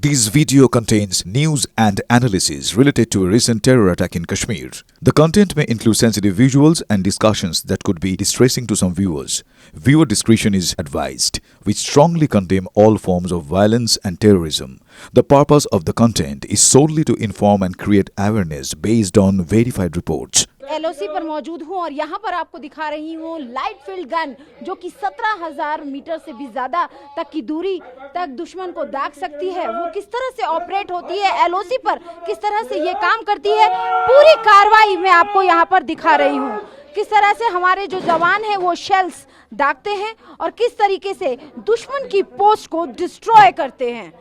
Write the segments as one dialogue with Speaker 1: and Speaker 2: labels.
Speaker 1: This video contains news and analysis related to a recent terror attack in Kashmir. The content may include sensitive visuals and discussions that could be distressing to some viewers. Viewer discretion is advised. We strongly condemn all forms of violence and terrorism. The purpose of the content is solely to inform and create awareness based on verified reports.
Speaker 2: LOC पर मौजूद हूँ और यहाँ पर आपको दिखा रही हूँ लाइट फील्ड गन जो कि 17,000 मीटर से भी ज्यादा तक की दूरी तक दुश्मन को दाग सकती है। वो किस तरह से ऑपरेट होती है, एलओसी पर किस तरह से ये काम करती है, पूरी कार्रवाई मैं आपको यहाँ पर दिखा रही हूँ। किस तरह से हमारे जो जवान हैं वो शेल्स दागते हैं और किस तरीके से दुश्मन की पोस्ट को डिस्ट्रॉय करते हैं।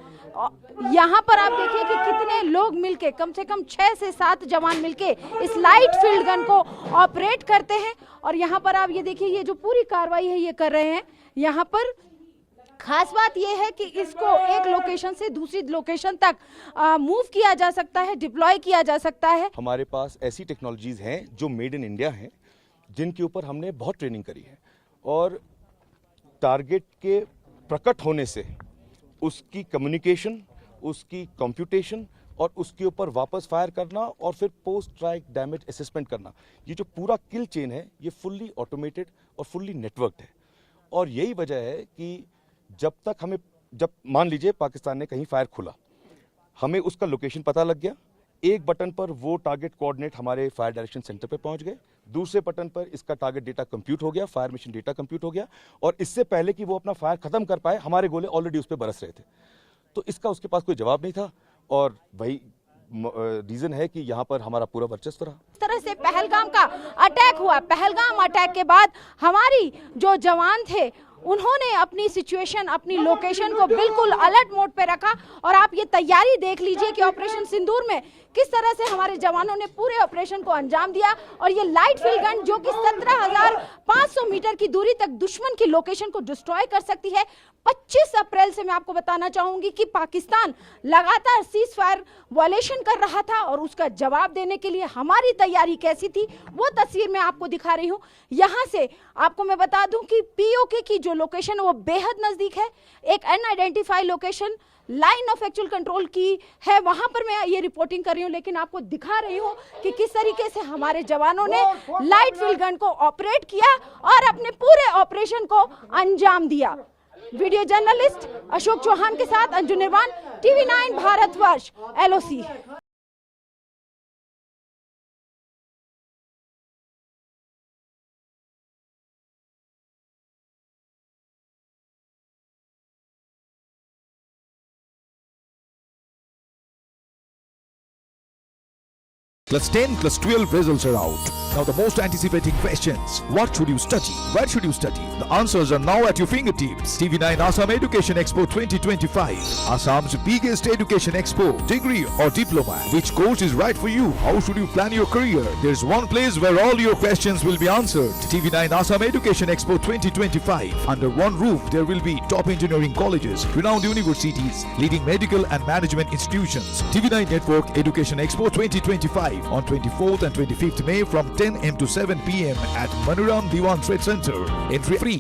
Speaker 2: यहाँ पर आप देखिए कि कितने लोग मिलके, कम से कम 6 से 7 जवान मिलके इस लाइट फील्ड गन को ऑपरेट करते हैं। और यहाँ पर आप ये देखिए, ये जो पूरी कार्रवाई है ये कर रहे हैं। यहाँ पर खास बात ये है कि इसको एक लोकेशन से दूसरी लोकेशन तक मूव किया जा सकता है, डिप्लॉय किया जा सकता है।
Speaker 3: हमारे पास ऐसी टेक्नोलॉजीज हैं जो मेड इन इंडिया हैं, जिनके ऊपर हमने बहुत ट्रेनिंग करी है और टारगेट के प्रकट होने से उसकी कम्युनिकेशन, उसकी कंप्यूटेशन और उसके ऊपर वापस फायर करना और फिर पोस्ट स्ट्राइक डैमेज असेसमेंट करना, ये जो पूरा किल चेन है ये फुल्ली ऑटोमेटेड और फुल्ली नेटवर्क्ड है। और यही वजह है कि जब मान लीजिए पाकिस्तान ने कहीं फायर खुला, हमें उसका लोकेशन पता लग गया, एक बटन पर वो टारगेट कोऑर्डिनेट हमारे फायर डायरेक्शन सेंटर पे पहुंच गए, दूसरे बटन पर इसका टारगेट डेटा कंप्यूट हो गया, फायर मिशन डेटा कंप्यूट हो गया और इससे पहले कि वो अपना फायर खत्म कर पाए हमारे गोले ऑलरेडी उस पर बरस रहे थे। तो इसका उसके पास कोई जवाब नहीं था और वही रीजन है कि यहाँ पर हमारा पूरा वर्चस्व रहा।
Speaker 2: इस तरह से पहलगाम का अटैक हुआ। पहलगाम अटैक के बाद हमारी जो जवान थे उन्होंने अपनी सिचुएशन, अपनी लोकेशन को बिल्कुल अलर्ट मोड पे रखा। और आप ये तैयारी देख लीजिए कि ऑपरेशन सिंदूर में किस तरह से हमारे जवानों ने पूरे ऑपरेशन को अंजाम दिया। और ये लाइट फील्ड गन जो कि 17,500 मीटर की दूरी तक दुश्मन की लोकेशन को डिस्ट्रॉय कर सकती है। 25 अप्रैल से मैं आपको बताना चाहूंगी कि पाकिस्तान लगातार सीज फायर वायलेशन कर रहा था और उसका जवाब देने के लिए हमारी तैयारी कैसी थी वो तस्वीर मैं आपको दिखा रही हूँ। यहाँ से आपको मैं बता दूं कि पीओके की जो लोकेशन वो बेहद नजदीक है। एक unidentified location line of actual control की है, वहां पर मैं ये रिपोर्टिंग कर रही हूँ, लेकिन आपको दिखा रही हूँ कि किस तरीके से हमारे जवानों ने लाइट फील्ड गन को ऑपरेट किया और अपने पूरे ऑपरेशन को अंजाम दिया। वीडियो जर्नलिस्ट अशोक चौहान के साथ अंजू निर्वाण, TV 9 Bharatvarsh, LOC.
Speaker 1: Plus 10, plus 12 results are out. Now the most anticipating questions. What should you study? Where should you study? The answers are now at your fingertips. TV9 Assam Education Expo 2025. Assam's biggest education expo. Degree or diploma. Which course is right for you? How should you plan your career? There's one place where all your questions will be answered. TV9 Assam Education Expo 2025. Under one roof, there will be top engineering colleges, renowned universities, leading medical and management institutions. TV9 Network Education Expo 2025. On 24th and 25th May from 10 am to 7 pm at Manuram Diwan Trade Center. Entry free.